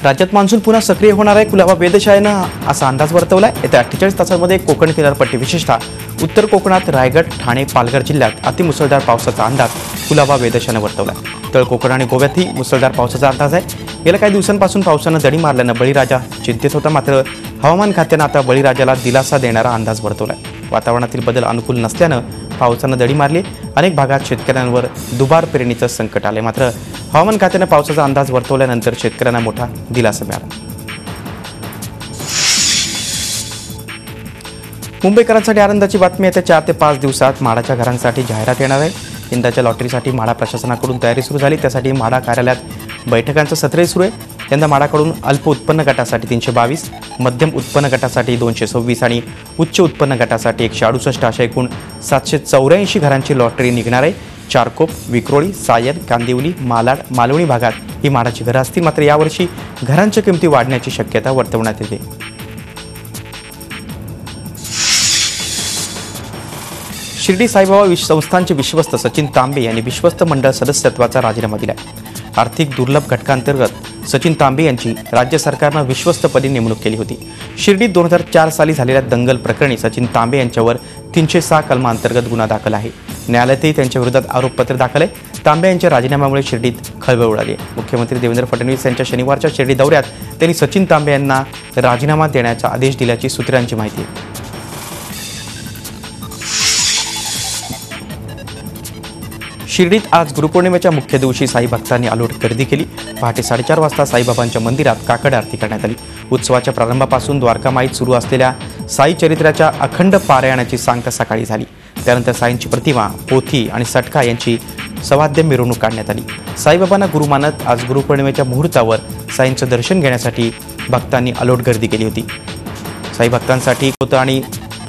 राज्यात मान्सून पुन्हा सक्रिय होणार आहे. कुलाबा वेधशाळेनं असा अंदाज वर्तवलाय. येत्या 48 तासांमध्ये कोकण किनारपट्टी विशेषतः उत्तर कोकणात रायगड, ठाणे, पालघर जिल्ह्यात अतिमुसळधार पावसाचा अंदाज कुलाबा वेधशाळेनं वर्तवलाय. तळ कोकण आणि गोव्यातही मुसळधार पावसाचा अंदाज आहे. गेल्या काही दिवसांपासून पावसानं दडी मारल्यानं बळीराजा चिंतेत होता. मात्र हवामान खात्यानं आता बळीराजाला दिलासा देणारा अंदाज वर्तवलाय. वातावरणातील बदल अनुकूल नसल्यानं पावसानं दडी मारली. अनेक भागात शेतकऱ्यांवर दुबार पेरणीचं संकट आले. मात्र हवामान खात्यानं पावसाचा अंदाज वर्तवल्यानंतर शेतकऱ्यांना मोठा दिलासा मिळाला. मुंबईकरांसाठी आनंदाची बातमी. येत्या 4 ते 5 दिवसात म्हाडाच्या घरांसाठी जाहिरात येणार आहे. यंदाच्या लॉटरीसाठी म्हाडा प्रशासनाकडून तयारी सुरू झाली. त्यासाठी म्हाडा कार्यालयात बैठकांचं सत्रही सुरू आहे. यंदा म्हाडाकडून अल्प उत्पन्न गटासाठी 322, मध्यम उत्पन्न गटासाठी 226 आणि उच्च उत्पन्न गटासाठी 168 अशा एकूण 784 घरांची लॉटरी निघणार आहे. चारकोप, विक्रोळी, सायन, कांदिवली, मालाड, मालवणी भागात ही म्हाडाची घरं असतील. मात्र यावर्षी घरांच्या किमती वाढण्याची शक्यता वर्तवण्यात येते. शिर्डी साईबाबा संस्थानचे विश्वस्त सचिन तांबे यांनी विश्वस्त मंडळ सदस्यत्वाचा राजीनामा दिला. आर्थिक दुर्लभ घटकांतर्गत सचिन तांबे यांची राज्य सरकारनं विश्वस्तपदी नेमणूक केली होती. शिर्डीत 2004 साली झालेल्या दंगल प्रकरणी सचिन तांबे यांच्यावर 306 कलमांतर्गत गुन्हा दाखल आहे. न्यायालयातही त्यांच्या विरोधात आरोपपत्र दाखल आहे. तांबे यांच्या राजीनाम्यामुळे शिर्डीत खळबळ उडाली. मुख्यमंत्री देवेंद्र फडणवीस यांच्या शनिवारच्या शिर्डी दौऱ्यात त्यांनी सचिन तांबे यांना राजीनामा देण्याचा आदेश दिल्याची सूत्रांची माहिती आहे. शिर्डीत आज गुरुपौर्णिमेच्या मुख्य दिवशी साई भक्तांनी अलोट गर्दी केली. पहाटे 4:30 वाजता साईबाबांच्या मंदिरात काकड आरती करण्यात आली. उत्सवाच्या प्रारंभापासून द्वारकामाईत सुरू असलेल्या साई चरित्राच्या अखंड पारायणाची सांगता सकाळी झाली. त्यानंतर साईंची प्रतिमा, पोथी आणि सटका यांची सवाद्य मिरवणूक काढण्यात आली. साईबाबांना गुरु मानत आज गुरुपौर्णिमेच्या मुहूर्तावर साईंचं दर्शन घेण्यासाठी भक्तांनी अलोट गर्दी केली होती. साई भक्तांसाठी होतं आणि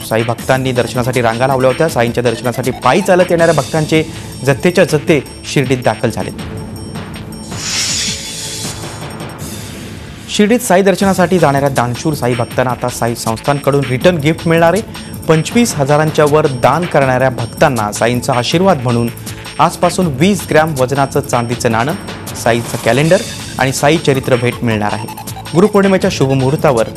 साई भक्तांनी दर्शनासाठी रांगा लावल्या होत्या. साईंच्या दर्शनासाठी पायी चालत येणाऱ्या भक्तांचे जत्थेच्या जत्थे शिर्डीत दाखल झालेत. शिर्डीत साई दर्शनासाठी जाणाऱ्या दानशूर साई भक्तांना आता साई संस्थांकडून रिटर्न गिफ्ट मिळणार आहे. 25,000च्या वर दान करणाऱ्या भक्तांना साईंचा आशीर्वाद म्हणून आजपासून 20 ग्रॅम वजनाचं चांदीचं नाणं, साईचं कॅलेंडर आणि साई चरित्र भेट मिळणार आहे. गुरुपौर्णिमेच्या शुभमुहूर्तावर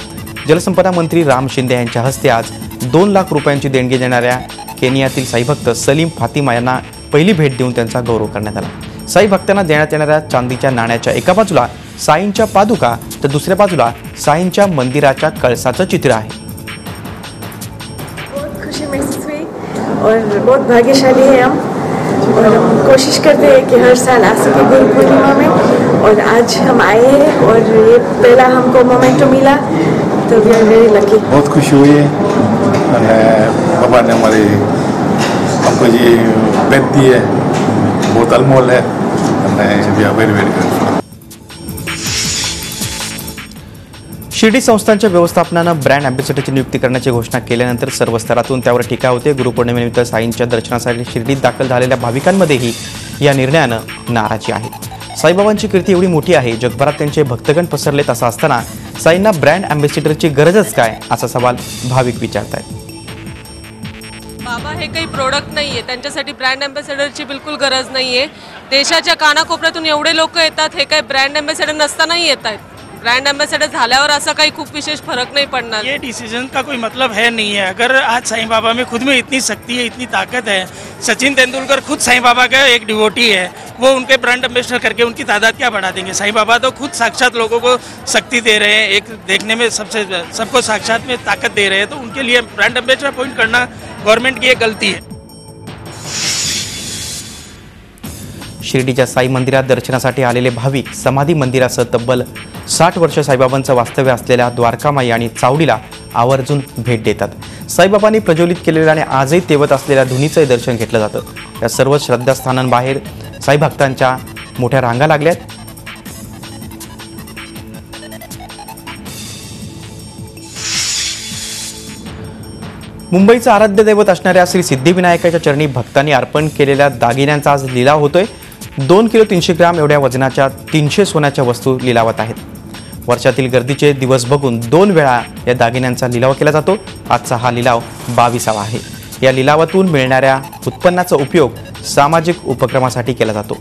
जलसंपदा मंत्री राम शिंदे यांच्या हस्ते आज 2 लाख रुपयांची देणगी देणाऱ्या केनियातील साईभक्त सलीम फातिमा यांना पहिली भेट देऊन त्यांचा गौरव करण्यात आला. साई भक्तांना देण्यात येणाऱ्या चांदीच्या नाण्याच्या एका बाजूला साईंच्या पादुका तर दुसऱ्या बाजूला साईंच्या मंदिराच्या कळसाचं चित्र आहे. बहुत खुशी महसूस हुई और बहुत भाग्यशाली है हम और हम कोशिश करते हैं कि हर साल आ सके गुरु पूर्णिमा में और आज हम आए हैं और ये पहला हमको मोमेंटो मिला तो वी आर वेरी लकी. बहुत खुशी हुई है बाबा ने हमारे हमको ये भेंट दी है, बहुत अनमोल है. We are very very grateful. Shirdi संस्थांच्या व्यवस्थापनानं ब्रँड अँबॅसेडरची नियुक्ती करण्याची घोषणा केल्यानंतर सर्व स्तरातून त्यावर टीका होते. गुरुपौर्णिमेनिमित्त साईंच्या दर्शनासाठी शिर्डीत दाखल झालेल्या भाविकांमध्येही या निर्णयानं नाराजी आहे. साईबाबांची कीर्ती एवढी मोठी आहे, जगभरात त्यांचे भक्तगण पसरलेत. असं असताना साईंना ब्रँड अँबॅसेडरची गरजच काय असा सवाल भाविक विचारतायत. बाबा हे काही प्रोडक्ट नाही आहे, त्यांच्यासाठी ब्रँड अँबॅसेडरची बिलकुल गरज नाही आहे. देशाच्या कानाकोपऱ्यातून एवढे लोक येतात, हे काही ब्रँड अँबॅसेडर नसतानाही येत आहेत. ब्रांड एम्बेसडर झाल्यावर ऐसा काही खूप विशेष फर्क नहीं पड़ना. ये डिसीजन का कोई मतलब है नहीं है. अगर आज साईं बाबा में खुद में इतनी शक्ति है, इतनी ताकत है, सचिन तेंदुलकर खुद साईं बाबा का एक डिवोटी है, वो उनके ब्रांड एम्बेसडर करके उनकी तादाद क्या बढ़ा देंगे. साईं बाबा तो खुद साक्षात लोगों को शक्ति दे रहे हैं, एक देखने में सबको साक्षात में ताकत दे रहे हैं. तो उनके लिए ब्रांड एम्बेसडर अपॉइंट करना गवर्नमेंट की एक गलती है. शिर्डीच्या साई मंदिरात दर्शनासाठी आलेले भाविक समाधी मंदिरासह तब्बल 60 वर्ष साईबाबांचं वास्तव्य असलेल्या द्वारकामाई आणि चावडीला आवर्जून भेट देतात. साईबाबांनी प्रज्वलित केलेल्या आणि आजही तेवत असलेल्या धुनीचंही दर्शन घेतलं जातं. या सर्व श्रद्धास्थानांबाहेर साई भक्तांच्या मोठ्या रांगा लागल्यात. मुंबईचं आराध्य दैवत असणाऱ्या श्री सिद्धिविनायकाच्या चरणी भक्तांनी अर्पण केलेल्या दागिन्यांचा आज लिलाव होतोय. 2 किलो 300 ग्रॅम एवढ्या वजनाच्या 300 सोन्याच्या वस्तू लिलावात आहेत. वर्षातील गर्दीचे दिवस बघून 2 वेळा या दागिन्यांचा लिलाव केला जातो. आजचा हा लिलाव 22वा आहे. या लिलावातून मिळणाऱ्या उत्पन्नाचा उपयोग सामाजिक उपक्रमासाठी केला जातो.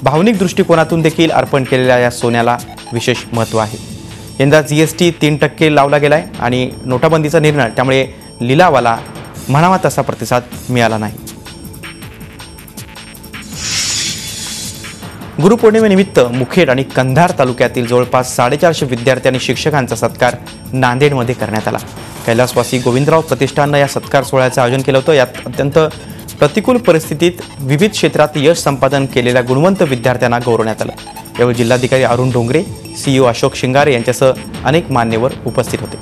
भावनिक दृष्टिकोनातून देखील अर्पण केलेल्या या सोन्याला विशेष महत्त्व आहे. यंदा GST 3% लावला गेलाय आणि नोटाबंदीचा निर्णय त्यामुळे लिलावाला म्हणावा तसा प्रतिसाद मिळाला नाही. गुरुपौर्णिमेनिमित्त मुखेड आणि कंधार तालुक्यातील जवळपास 450 विद्यार्थी आणि शिक्षकांचा सत्कार नांदेडमध्ये करण्यात आला. कैलासवासी गोविंदराव प्रतिष्ठाननं या सत्कार सोहळ्याचं आयोजन केलं होतं. यात अत्यंत प्रतिकूल परिस्थितीत विविध क्षेत्रात यश संपादन केलेल्या गुणवंत विद्यार्थ्यांना गौरवण्यात आलं. यावेळी जिल्हाधिकारी अरुण डोंगरे, CEO अशोक शिंगारे यांच्यासह अनेक मान्यवर उपस्थित होते.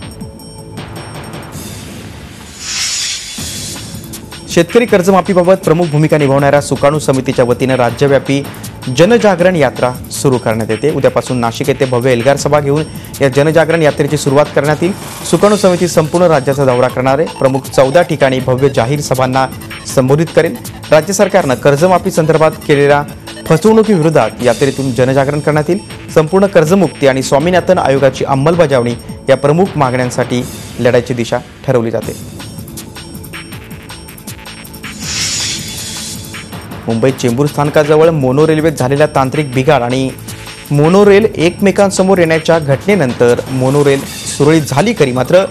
शेतकरी कर्जमाफीबाबत प्रमुख भूमिका निभावणाऱ्या सुकाणू समितीच्या वतीनं राज्यव्यापी जनजागरण यात्रा सुरू करण्यात येते. उद्यापासून नाशिक येथे भव्य एल्गार सभा घेऊन या जनजागरण यात्रेची सुरुवात करण्यात येईल. सुकाणू समिती संपूर्ण राज्याचा दौरा करणार आहे. प्रमुख 14 ठिकाणी भव्य जाहीर सभांना संबोधित करेल. राज्य सरकारनं कर्जमाफी संदर्भात केलेल्या फसवणुकीविरोधात यात्रेतून जनजागरण करण्यात येईल. संपूर्ण कर्जमुक्ती आणि स्वामीनाथन आयोगाची अंमलबजावणी या प्रमुख मागण्यांसाठी लढाईची दिशा ठरवली जाते. मुंबईत चेंबूर स्थानकाजवळ मोनो रेल्वेत झालेल्या तांत्रिक बिघाड आणि मोनोरेल एकमेकांसमोर येण्याच्या घटनेनंतर मोनोरेल सुरळीत झाली खरी, मात्र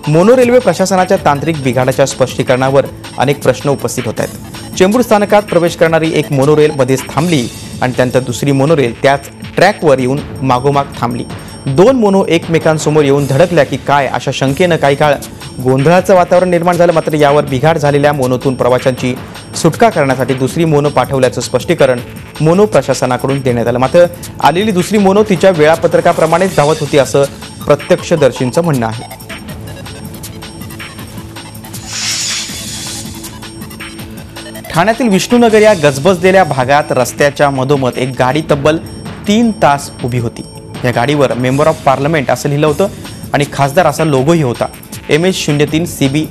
मोनो रेल्वे प्रशासनाच्या तांत्रिक बिघाडाच्या स्पष्टीकरणावर अनेक प्रश्न उपस्थित होत आहेत. चेंबूर स्थानकात प्रवेश करणारी एक मोनोरेल मध्येच थांबली आणि त्यानंतर दुसरी मोनोरेल त्याच ट्रॅकवर येऊन मागोमाग थांबली. 2 मोनो एकमेकांसमोर येऊन धडकल्या की काय अशा शंकेनं काही काळ गोंधळाचं वातावरण निर्माण झालं. मात्र यावर बिघाड झालेल्या मोनोतून प्रवाशांची सुटका करण्यासाठी दुसरी मोनो पाठवल्याचं स्पष्टीकरण मोनो प्रशासनाकडून देण्यात आलं. मात्र आलेली दुसरी मोनो तिच्या वेळापत्रकाप्रमाणेच धावत होती असं प्रत्यक्षदर्शींचं म्हणणं आहे. ठाण्यातील विष्णुनगर या गजबजलेल्या भागात रस्त्याच्या मधोमध एक गाडी तब्बल 3 तास उभी होती. या गाडीवर मेंबर ऑफ पार्लमेंट असं लिहिलं होतं आणि खासदार असा लोगोही होता. MH03 CB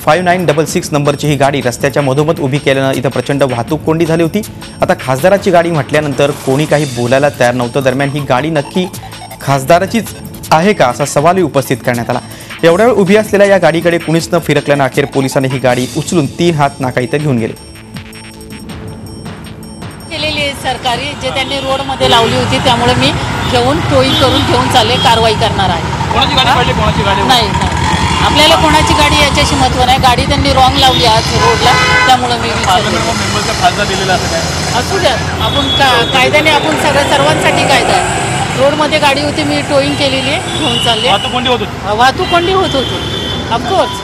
5966 नंबरची ही गाडी रस्त्याच्या मधोमध उभी केल्यानं इथं प्रचंड वाहतूक कोंडी झाली होती. आता खासदाराची गाडी म्हटल्यानंतर कोणी काही बोलायला तयार नव्हतं. दरम्यान ही गाडी नक्की खासदाराचीच आहे का असा सवालही उपस्थित करण्यात आला. एवढ्या वेळ उभी असलेल्या या गाडीकडे कुणीच न फिरकल्यानं अखेर पोलिसांनी ही गाडी उचलून 3 हात नाका इथं घेऊन गेले. केलेली सरकारी जे त्यांनी रोडमध्ये लावली होती त्यामुळे मी घेऊन टोईंग करून घेऊन चालले, कारवाई करणार आहे. कोणाची गाडी पाहिजे, कोणाची गाडी नाही आपल्याला कोणाची गाडी याच्याशी महत्व नाही. गाडी त्यांनी रॉंग लावली आज रोडला, त्यामुळे मी मेंबरचा खासदार दिलेला असं काय असू द्या. आपण कायद्याने आपण सर्वांसाठी कायदा आहे. रोडमध्ये गाडी होती, मी टोईंग केलेली आहे, घेऊन चालले. वाहतूक कोंडी होत होती ऑफकोर्स.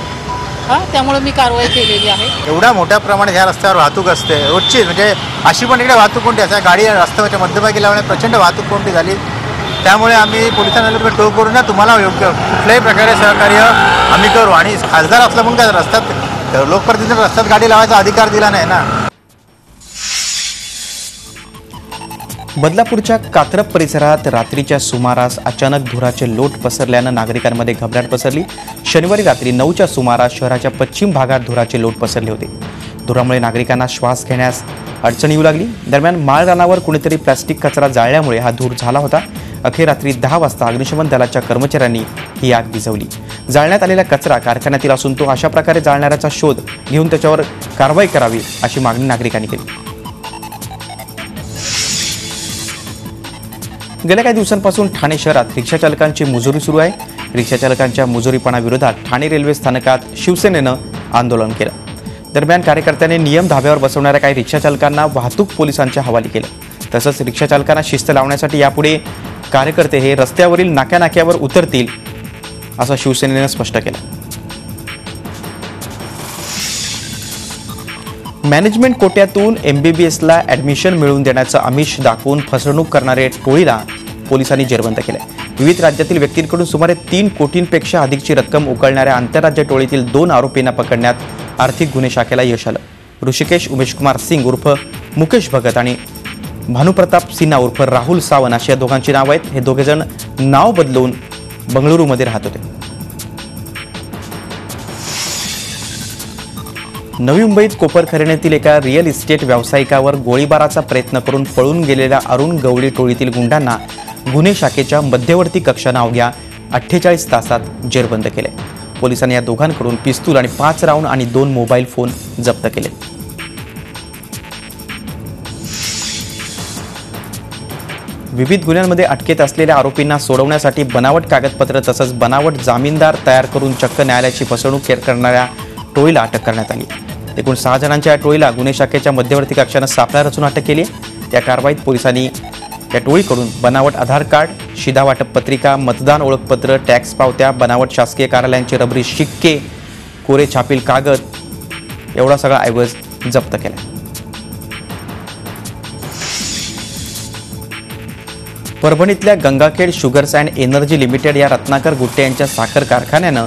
त्यामुळे मी कारवाई केलेली आहे. एवढ्या मोठ्या प्रमाणात ह्या रस्त्यावर वाहतूक असते रोजची, म्हणजे अशी पण इकडे वाहतूक कोंडी असते. गाडी रस्त्याच्या मध्यभागी लावण्यात प्रचंड वाहतूक कोंडी झाली. त्यामुळे आम्ही पोलिसांना टोल करून ना तुम्हाला योग्य कुठल्याही प्रकारे सहकार्य आम्ही करू. आणि खासदार असलं म्हणून काय रस्त्यात लोकप्रतिनिधी रस्त्यात गाडी लावायचा अधिकार दिला नाही ना. बदलापूरच्या कात्रप परिसरात रात्रीच्या सुमारास अचानक धुराचे लोट पसरल्यानं नागरिकांमध्ये घबराट पसरली. शनिवारी रात्री 9च्या सुमारास शहराच्या पश्चिम भागात धुराचे लोट पसरले होते. धुरामुळे नागरिकांना श्वास घेण्यास अडचण येऊ लागली. दरम्यान माळ रानावर कुणीतरी प्लास्टिक कचरा जाळल्यामुळे हा धूर झाला होता. अखेर रात्री 10 वाजता अग्निशमन दलाच्या कर्मचाऱ्यांनी ही आग विझवली. जाळण्यात आलेला कचरा कारखान्यातील असून तो अशा प्रकारे जाळणाऱ्याचा शोध घेऊन त्याच्यावर कारवाई करावी अशी मागणी नागरिकांनी केली. गेल्या काही दिवसांपासून ठाणे शहरात रिक्षाचालकांची मुजोरी सुरू आहे. रिक्षाचालकांच्या मुजोरीपणाविरोधात ठाणे रेल्वे स्थानकात शिवसेनेनं आंदोलन केलं. दरम्यान कार्यकर्त्यांनी नियम धाब्यावर बसवणाऱ्या काही रिक्षाचालकांना वाहतूक पोलिसांच्या हवाली केलं. तसंच रिक्षाचालकांना शिस्त लावण्यासाठी यापुढे कार्यकर्ते हे रस्त्यावरील नाक्यानाक्यावर उतरतील असं शिवसेनेनं स्पष्ट केलं. मॅनेजमेंट कोट्यातून MBBSला ॲडमिशन मिळवून देण्याचं आमिष दाखवून फसवणूक करणाऱ्या टोळीला पोलिसांनी जेरबंद केलंय. विविध राज्यातील व्यक्तींकडून सुमारे 3 कोटींपेक्षा अधिकची रक्कम उकळणाऱ्या आंतरराज्य टोळीतील 2 आरोपींना पकडण्यात आर्थिक गुन्हे शाखेला यश आलं. ऋषिकेश उमेशकुमार सिंग उर्फ मुकेश भगत आणि भानुप्रताप सिन्हा उर्फ राहुल सावंत अशी या दोघांची नावं आहेत. हे दोघेजण नाव बदलून बंगळुरूमध्ये राहत होते. नवी मुंबईत कोपरखैरण्यातील एका रिअल इस्टेट व्यावसायिकावर गोळीबाराचा प्रयत्न करून पळून गेलेल्या अरुण गवळी टोळीतील गुंडांना गुन्हे शाखेच्या मध्यवर्ती कक्षानं अवघ्या 48 तासात जेरबंद केले. पोलिसांनी या दोघांकडून पिस्तूल आणि 5 राऊंड आणि 2 मोबाईल फोन जप्त केले. विविध गुन्ह्यांमध्ये अटकेत असलेल्या आरोपींना सोडवण्यासाठी बनावट कागदपत्र तसंच बनावट जामीनदार तयार करून चक्क न्यायालयाची फसवणूक करणाऱ्या टोळीला अटक करण्यात आली। एकूण 6 जणांच्या या टोळीला गुन्हे शाखेच्या मध्यवर्ती कक्षानं सापळा रचून अटक केली आहे। या कारवाईत पोलिसांनी या टोळीकडून बनावट आधार कार्ड, शिधा वाटप पत्रिका, मतदान ओळखपत्र, टॅक्स पावत्या, बनावट शासकीय कार्यालयांचे रबरी शिक्के, कोरे छापील कागद एवढा सगळा ऐवज जप्त केला। परभणीतल्या Gangakhed sugars and energy limited या रत्नाकर गुट्टे यांच्या साखर कारखान्यानं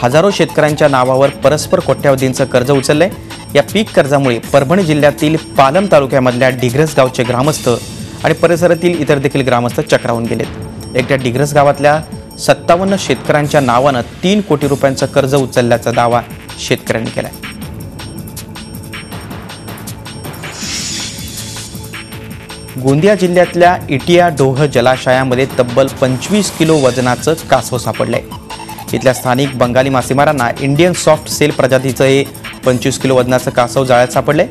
हजारो शेतकऱ्यांच्या नावावर परस्पर कोट्यावधींचं कर्ज उचललंय। या पीक कर्जामुळे परभणी जिल्ह्यातील पालम तालुक्यामधल्या डिग्रस गावचे ग्रामस्थ आणि परिसरातील इतर देखील ग्रामस्थ चक्रावून गेलेत। एकट्या डिग्रस गावातल्या 57 शेतकऱ्यांच्या नावानं 3 कोटी रुपयांचं कर्ज उचलल्याचा दावा शेतकऱ्यांनी केलाय। गोंदिया जिल्ह्यातल्या इटिया डोह जलाशयामध्ये तब्बल 25 किलो वजनाचं कासव सापडलंय। इथल्या स्थानिक बंगाली मासेमारांना इंडियन सॉफ्ट सेल प्रजातीचं हे 25 किलो वजनाचं कासव जाळ्यात सापडलंय।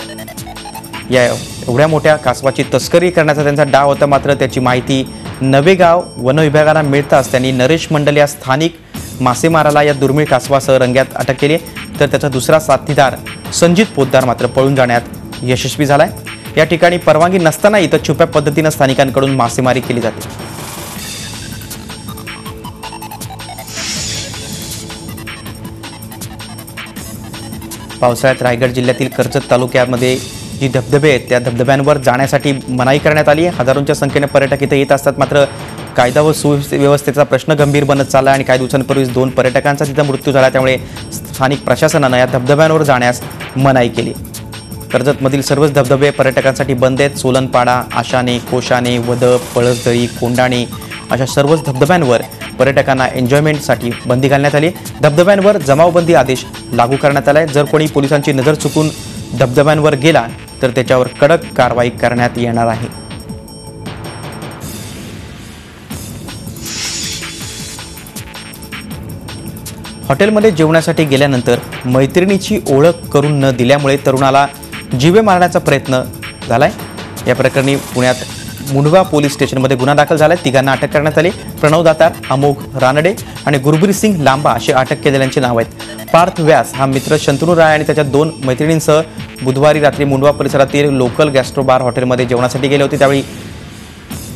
या एवढ्या मोठ्या कासवाची तस्करी करण्याचा त्यांचा डाव होता, मात्र त्याची माहिती नवेगाव वन विभागाला मिळताच त्यांनी नरेश मंडल या स्थानिक मासेमाराला या दुर्मिळ कासवासह रंग्यात अटक केली, तर त्याचा दुसरा साथीदार संजित पोद्दार मात्र पळून जाण्यात यशस्वी झालाय। या ठिकाणी परवानगी नसताना इथं छुप्या पद्धतीनं स्थानिकांकडून मासेमारी केली जाते। पावसाळ्यात रायगड जिल्ह्यातील कर्जत तालुक्यामध्ये जी धबधबे आहेत त्या धबधब्यांवर जाण्यासाठी मनाई करण्यात आली आहे। हजारोंच्या संख्येने पर्यटक इथे येत असतात, मात्र कायदा व सुव्यवस्थेचा प्रश्न गंभीर बनत चालला आणि काही दिवसांपूर्वीच 2 पर्यटकांचा तिथं मृत्यू झाला, त्यामुळे स्थानिक प्रशासनानं या धबधब्यांवर जाण्यास मनाई केली। कर्जतमधील सर्वच धबधबे पर्यटकांसाठी बंद आहेत। सोलनपाडा, आशाने, कोशाने, वदप, पळसदरी, कोंडाणे अशा सर्वच धबधब्यांवर पर्यटकांना एन्जॉयमेंटसाठी बंदी घालण्यात आली। धबधब्यांवर जमावबंदी आदेश लागू करण्यात आलाय। जर कोणी पोलिसांची नजर चुकून धबधब्यांवर गेला तर त्याच्यावर कडक कारवाई करण्यात येणार आहे। हॉटेलमध्ये जेवणासाठी गेल्यानंतर मैत्रिणीची ओळख करून न दिल्यामुळे तरुणाला जीवे मारण्याचा प्रयत्न झालाय। या प्रकरणी पुण्यात मुंडवा पोलीस स्टेशनमध्ये गुन्हा दाखल झालाय। 3घांना अटक करण्यात आली। प्रणव दातार, अमोघ रानडे आणि गुरबीर सिंग लांबा असे अटक केलेल्यांची नाव आहेत। पार्थ व्यास हा मित्र शंतनू राय आणि त्याच्या 2 मैत्रिणींसह बुधवारी रात्री मुंडवा परिसरातील लोकल गॅस्ट्रो बार हॉटेलमध्ये जेवणासाठी गेले होते। त्यावेळी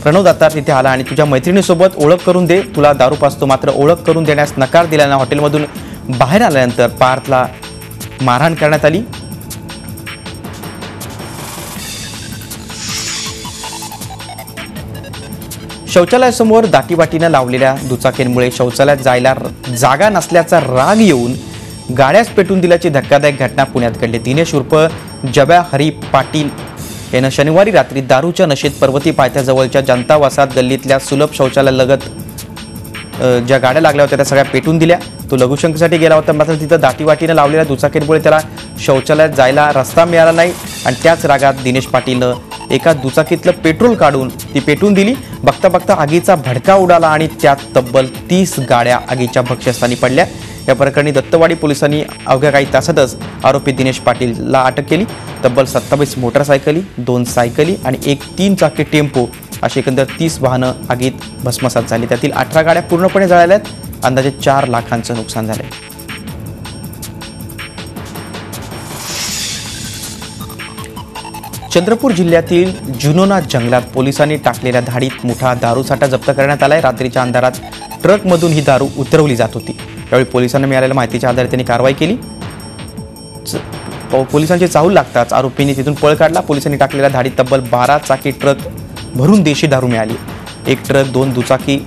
प्रणव दातार तिथे आला आणि तुझ्या मैत्रिणीसोबत ओळख करून दे, तुला दारू पाजतो, मात्र ओळख करून देण्यास नकार दिल्यानं हॉटेलमधून बाहेर आल्यानंतर पार्थला मारहाण करण्यात आली। शौचालयासमोर दाटीवाटीनं लावलेल्या दुचाकींमुळे शौचालयात जायला जागा नसल्याचा राग येऊन गाड्याच पेटून दिल्याची धक्कादायक घटना पुण्यात घडली। दिनेश उर्फ जब्या हरी पाटील यानं शनिवारी रात्री दारूच्या नशेत पर्वती पायथ्याजवळच्या जनतावासात गल्लीतल्या सुलभ शौचालयालगत ज्या गाड्या लागल्या होत्या त्या सगळ्या पेटून दिल्या। तो लघुशंकेसाठी गेला होता, मात्र तिथं दाटीवाटीनं लावलेल्या दुचाकींमुळे त्याला शौचालयात जायला रस्ता मिळाला नाही आणि त्याच रागात दिनेश पाटीलनं एका दुचाकीतलं पेट्रोल काढून ती पेटून दिली। बघता बघता आगीचा भडका उडाला आणि त्यात तब्बल 30 गाड्या आगीच्या भक्ष्यस्थानी पडल्या। या प्रकरणी दत्तवाडी पोलिसांनी अवघ्या काही तासातच आरोपी दिनेश पाटीलला अटक केली। तब्बल 27 मोटरसायकली, 2 सायकली आणि एक 3 चाकी टेम्पो अशी एकंदर 30 वाहनं आगीत भस्मसात झाली। त्यातील 18 गाड्या पूर्णपणे जळाल्यात। अंदाजे 4 लाखांचं नुकसान झालंय। चंद्रपूर जिल्ह्यातील जुनोना जंगलात पोलिसांनी टाकलेल्या धाडीत मोठा दारूसाठा जप्त करण्यात आलाय। रात्रीच्या अंधारात ट्रकमधून ही दारू उतरवली जात होती। त्यावेळी पोलिसांना मिळालेल्या माहितीच्या आधारे त्यांनी कारवाई केली। पोलिसांची चाहूल लागताच आरोपींनी तिथून पळ काढला। पोलिसांनी टाकलेल्या धाडीत तब्बल 12 चाकी ट्रक भरून देशी दारू मिळाली। 1 ट्रक, 2 दुचाकी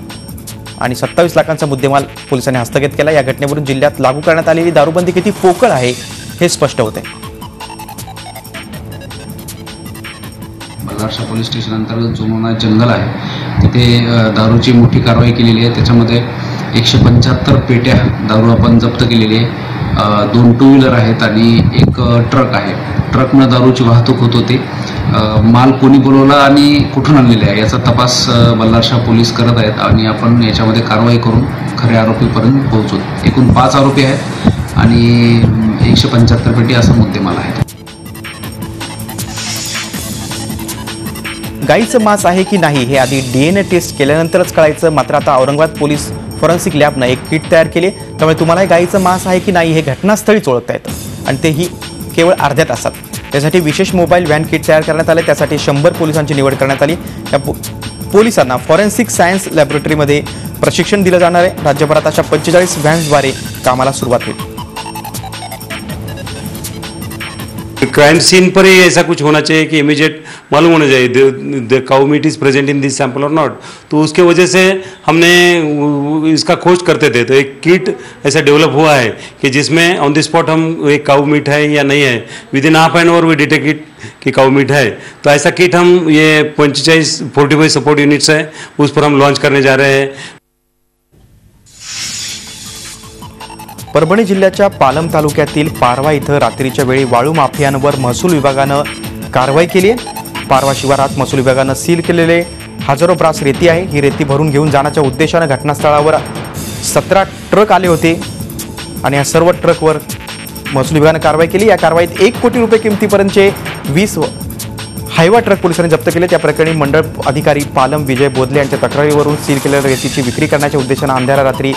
आणि 27 लाखांचा मुद्देमाल पोलिसांनी हस्तगत केला। या घटनेवरून जिल्ह्यात लागू करण्यात आलेली दारूबंदी किती पोकळ आहे हे स्पष्ट होते। बल्लारशाह पोलीस स्टेशन अंतर्गत जुनोना जंगल आहे, तिथे दारूची मोठी कारवाई केलेली आहे। त्याच्यामध्ये 175 पेट्या दारू आपण जप्त केलेली आहे। 2 टू व्हीलर आहेत आणि 1 ट्रक आहे। ट्रकनं दारूची वाहतूक होत होती। माल कोणी बोलवला आणि कुठून आणलेला आहे याचा तपास बल्लारशाह पोलीस करत आहेत आणि आपण याच्यामध्ये कारवाई करून खऱ्या आरोपीपर्यंत पोहोचू। एकूण 5 आरोपी आहेत आणि 175 पेटी असा मुद्देमाल आहे। गाईचं मांस आहे की नाही हे आधी DNA टेस्ट केल्यानंतरच कळायचं. मात्र आता औरंगाबाद पोलीस फॉरेन्सिक लॅबनं एक किट तयार केली, त्यामुळे तुम्हाला गाईचं मांस आहे की नाही हे घटनास्थळीच ओळखता येतं आणि तेही केवळ अर्ध्या तासात. त्यासाठी विशेष मोबाईल व्हॅन किट तयार करण्यात आले. त्यासाठी 100 पोलिसांची निवड करण्यात आली. या पोलिसांना फॉरेन्सिक सायन्स लॅबोरेटरीमध्ये प्रशिक्षण दिलं जाणार आहे. राज्यभरात अशा 45 व्हॅन्सद्वारे कामाला सुरुवात होईल. क्राइम सीन पर ही ऐसा कुछ होना चाहिए कि इमीडिएट मालूम होना चाहिए the cow meat is present in this sample और नॉट. तो उसके वजह से हमने इसका खोज करते थे, तो एक किट ऐसा डेवलप हुआ है कि जिसमें ऑन द स्पॉट हम एक काउ मीट है या नहीं है, within half an hour we detect it कि काउ मीट है. तो ऐसा किट हम ये 45 सपोर्ट यूनिट्स है उस पर हम लॉन्च करने जा रहे हैं. परभणी जिल्ह्याच्या पालम तालुक्यातील पारवा इथं रात्रीच्या वेळी वाळू माफियांवर महसूल विभागानं कारवाई केली आहे. पारवा शिवारात महसूल विभागानं सील केलेले हजारो ब्रास रेती आहे. ही रेती भरून घेऊन जाण्याच्या उद्देशानं घटनास्थळावर 17 ट्रक आले होते आणि या सर्व ट्रकवर महसूल विभागानं कारवाई केली. या कारवाईत 1 कोटी रुपये किमतीपर्यंतचे 20 हायवा ट्रक पोलिसांनी जप्त केले. त्या प्रकरणी मंडळ अधिकारी पालम विजय बोदले यांच्या तक्रारीवरून सील केलेल्या रेतीची विक्री करण्याच्या उद्देशानं अंधारा रात्री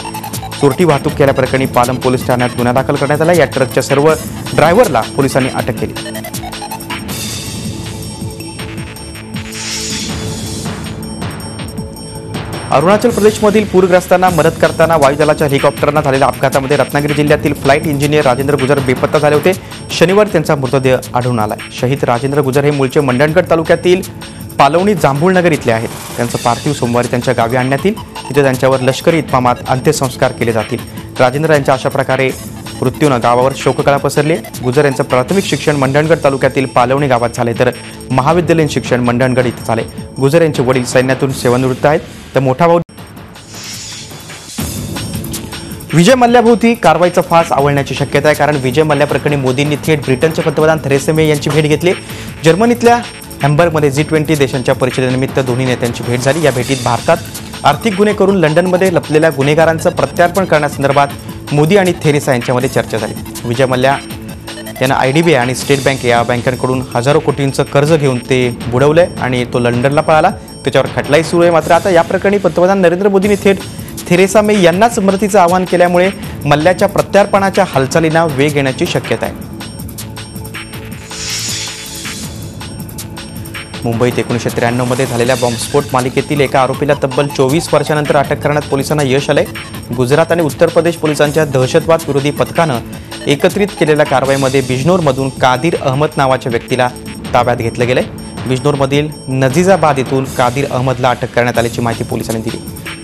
चोरटी वाहतूक केल्याप्रकरणी पालम पोलीस ठाण्यात गुन्हा दाखल करण्यात आला. या ट्रकच्या सर्व ड्रायव्हरला पोलिसांनी अटक केली. अरुणाचल प्रदेशमधील पूरग्रस्तांना मदत करताना वायुदलाच्या हेलिकॉप्टरना झालेल्या अपघातामध्ये रत्नागिरी जिल्ह्यातील फ्लाईट इंजिनियर राजेंद्र गुजर बेपत्ता झाले होते. शनिवारी त्यांचा मृतदेह आढळून आला. शहीद राजेंद्र गुजर हे मूळचे मंडणगड तालुक्यातील पालवणी जांभूळनगर इथले आहेत. त्यांचं पार्थिव सोमवारी त्यांच्या गावी आणण्यात येईल. तिथे त्यांच्यावर लष्करी इतमामात अंत्यसंस्कार केले जातील. राजेंद्र यांच्या अशा प्रकारे मृत्यूनं गावावर शोककळा पसरली. गुजर यांचं प्राथमिक शिक्षण मंडणगड तालुक्यातील पालवणी गावात झाले, तर महाविद्यालयीन शिक्षण मंडणगड इथे झाले. गुजर यांचे वडील सैन्यातून सेवानिवृत्त आहेत, तर मोठा भाऊ विजय मल्ल्याभोवती कारवाईचा फास आवळण्याची शक्यता आहे. कारण विजय मल्ल्या प्रकरणी मोदींनी थेट ब्रिटनचे पंतप्रधान थेरेसा मे यांची भेट घेतली. जर्मनीतल्या हॅम्बर्गमध्ये G20 देशांच्या परिषदेनिमित्त दोन्ही नेत्यांची भेट झाली. या भेटीत भारतात आर्थिक गुन्हे करून लंडनमध्ये लपलेल्या गुन्हेगारांचं प्रत्यार्पण करण्यासंदर्भात मोदी आणि थेरेसा यांच्यामध्ये चर्चा झाली. विजय मल्ल्या यांना IDBI आणि स्टेट बँक या बँकांकडून हजारो कोटींचं कर्ज घेऊन ते बुडवलंय आणि तो लंडनला पळाला. त्याच्यावर खटलाही सुरू आहे. मात्र आता या प्रकरणी पंतप्रधान नरेंद्र मोदींनी थेट थेरेसा मे यांनाच मदतीचं आवाहन केल्यामुळे मल्ल्याच्या प्रत्यार्पणाच्या हालचालींना वेग येण्याची शक्यता आहे. मुंबईत 1993 मध्ये झालेल्या बॉम्बस्फोट मालिकेतील एका आरोपीला तब्बल 24 वर्षानंतर अटक करण्यात पोलिसांना यश आलंय. गुजरात आणि उत्तर प्रदेश पोलिसांच्या दहशतवाद विरोधी पथकानं एकत्रित केलेल्या कारवाईमध्ये बिजनोरमधून कादिर अहमद नावाच्या व्यक्तीला ताब्यात घेतलं गेलंय. बिजनोरमधील नजीजाबाद येथून कादिर अहमदला अटक करण्यात आल्याची माहिती पोलिसांनी दिली.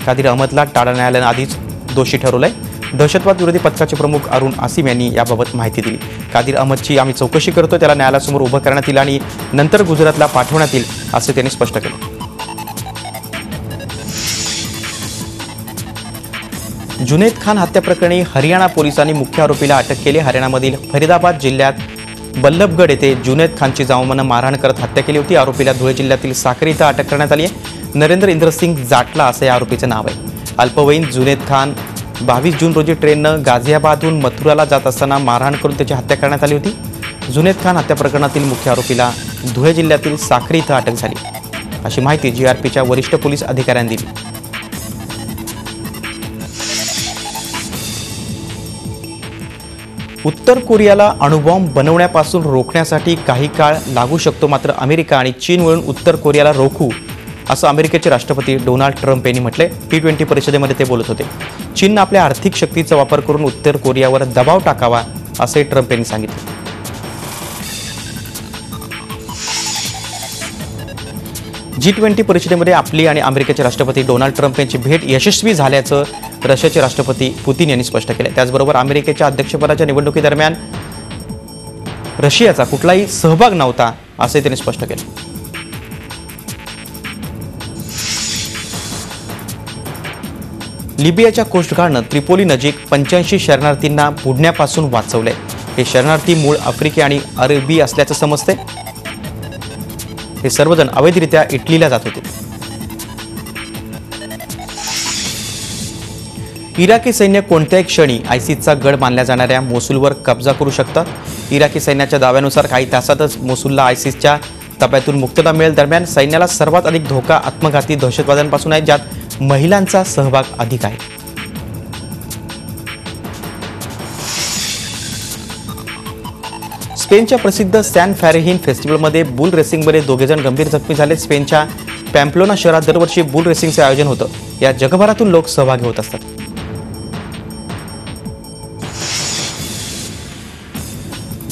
कादिर अहमदला टाळा न्यायालयानं आधीच दोषी ठरवलंय. दहशतवाद विरोधी पथकाचे प्रमुख अरुण आसिम यांनी याबाबत माहिती दिली. कादिर अहमदची आम्ही चौकशी करतो, त्याला न्यायालयासमोर उभं करण्यात येईल आणि नंतर गुजरातला पाठवण्यात येईल असे त्यांनी स्पष्ट केले. जुनैद खान हत्याप्रकरणी हरियाणा पोलिसांनी मुख्य आरोपीला अटक केली. हरियाणामधील फरीदाबाद जिल्ह्यात बल्लभगड येथे जुनैद खानची जाऊमानं मारहाण करत हत्या केली होती. आरोपीला धुळे जिल्ह्यातील साक्री इथं अटक करण्यात आली आहे. नरेंद्र इंद्रसिंग जाटला असं या आरोपीचं नाव आहे. अल्पवयीन जुनैद खान 22 जून रोजी ट्रेननं गाझियाबादहून मथुराला जात असताना मारहाण करून त्याची हत्या करण्यात आली होती. जुनैद खान हत्या प्रकरणातील मुख्य आरोपीला धुळे जिल्ह्यातील साक्री इथं अटक झाली अशी माहिती GRPच्या वरिष्ठ पोलीस अधिकाऱ्यांनी दिली. उत्तर कोरियाला अणुबॉम्ब बनवण्यापासून रोखण्यासाठी काही काळ लागू शकतो, मात्र अमेरिका आणि चीन मिळून उत्तर कोरियाला रोखू असं अमेरिकेचे राष्ट्रपती डोनाल्ड ट्रम्प यांनी म्हटले. G20 परिषदेमध्ये ते बोलत होते. चीननं आपल्या आर्थिक शक्तीचा वापर करून उत्तर कोरियावर दबाव टाकावा असे ट्रम्प यांनी सांगितले. G20 परिषदेमध्ये आपली आणि अमेरिकेचे राष्ट्रपती डोनाल्ड ट्रम्प यांची भेट यशस्वी झाल्याचं रशियाचे राष्ट्रपती पुतिन यांनी स्पष्ट केलं. त्याचबरोबर अमेरिकेच्या अध्यक्षपदाच्या निवडणुकीदरम्यान रशियाचा कुठलाही सहभाग नव्हता असे त्यांनी स्पष्ट केले. लिबियाच्या कोस्टगार्डनं त्रिपोली नजीक 85 शरणार्थींना बुडण्यापासून वाचवले. हे शरणार्थी मूळ आफ्रिकी आणि अरबी असल्याचं समजते. हे सर्वजण अवैधरित्या इटलीला जात होते. इराकी सैन्य कोणत्याही क्षणी आयसिसचा गड मानल्या जाणाऱ्या मोसुलवर कब्जा करू शकतात. इराकी सैन्याच्या दाव्यानुसार काही तासातच मोसुलला आयसिसच्या ताब्यातून मुक्तता मिळेल. दरम्यान सैन्याला सर्वात अधिक धोका आत्मघाती दहशतवाद्यांपासून आहे, ज्यात महिलांचा सहभाग अधिक आहे. स्पेनच्या प्रसिद्ध सॅन फॅरेहिन फेस्टिवलमध्ये बुल रेसिंगमध्ये 2 जण गंभीर जखमी झाले. स्पेनच्या पॅम्प्लोना शहरात दरवर्षी बुल रेसिंगचे आयोजन होतं. यात जगभरातून लोक सहभागी होत असतात.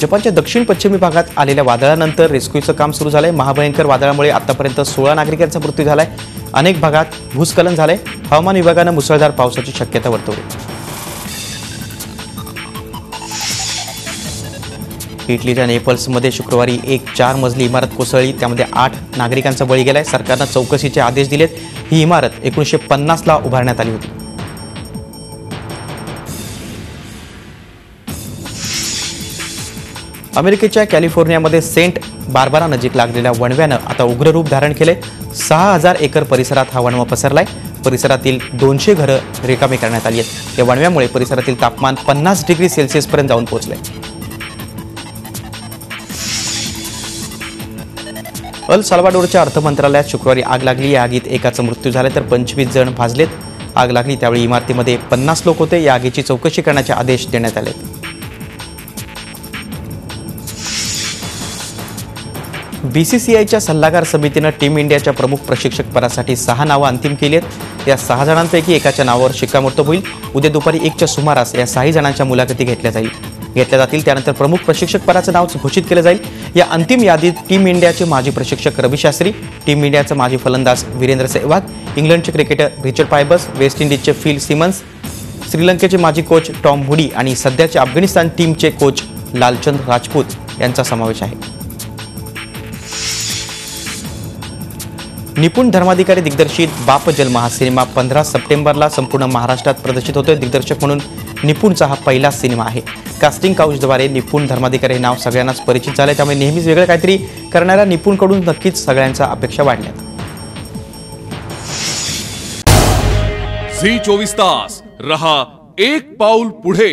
जपानच्या दक्षिण पश्चिमी भागात आलेल्या वादळानंतर रेस्क्यूचं काम सुरू झालंय. महाभयंकर वादळामुळे आतापर्यंत 16 नागरिकांचा मृत्यू झालाय. अनेक भागात भूस्खलन झालंय. हवामान विभागानं मुसळधार पावसाची शक्यता वर्तवली. इटलीच्या नेपल्समध्ये शुक्रवारी एक 4 मजली इमारत कोसळली. त्यामध्ये 8 नागरिकांचा बळी गेलाय. सरकारनं चौकशीचे आदेश दिलेत. ही इमारत 1950ला उभारण्यात आली होती. अमेरिकेच्या कॅलिफोर्नियामध्ये सेंट बार्बरा नजीक लागलेल्या वणव्यानं आता उग्र रूप धारण केले. 6000 एकर परिसरात हा वणवा पसरलाय. परिसरातील 200 घरं रिकामी करण्यात आली आहेत. या वणव्यामुळे परिसरातील तापमान 50 डिग्री सेल्सिअसपर्यंत जाऊन पोहोचले. अल साल्वाडोरच्या अर्थ मंत्रालयात शुक्रवारी आग लागली. या आगीत एकाचा मृत्यू झाला तर 25 जण भाजलेत. आग लागली त्यावेळी इमारतीमध्ये 50 लोक होते. या आगीची चौकशी करण्याचे आदेश देण्यात आले. बीसीसीआयच्या सल्लागार समितीनं टीम इंडियाच्या प्रमुख प्रशिक्षक पदासाठी 6 नावं अंतिम केली आहेत. या 6 जणांपैकी एकाच्या नावावर शिक्कामोर्तब होईल. उद्या दुपारी 1च्या सुमारास या 6 जणांच्या मुलाखती घेतल्या जातील. त्यानंतर प्रमुख प्रशिक्षक पदाचं नाव घोषित केलं जाईल. या अंतिम यादीत टीम इंडियाचे माजी प्रशिक्षक रवी शास्त्री, टीम इंडियाचा माजी फलंदाज वीरेंद्र सेहवाग, इंग्लंडचे क्रिकेटर रिचर्ड पायबस, वेस्ट इंडिजचे फिल सिमन्स, श्रीलंकेचे माजी कोच टॉम वुडी आणि सध्याचे अफगाणिस्तान टीमचे कोच लालचंद राजपूत यांचा समावेश आहे. निपुण धर्माधिकारी दिग्दर्शित बाप जन्म हा सिनेमा 15 सप्टेंबरला संपूर्ण महाराष्ट्रात प्रदर्शित होतोय. दिग्दर्शक म्हणून निपुणचा हा पहिलाच सिनेमा आहे. कास्टिंग काउचद्वारे निपुण धर्माधिकारी हे नाव सगळ्यांनाच परिचित झाले. त्यामुळे नेहमीच वेगळं काहीतरी करणाऱ्या निपुणकडून नक्कीच सगळ्यांच्या अपेक्षा वाढल्यात. झी 24 तास रहा एक पाऊल पुढे.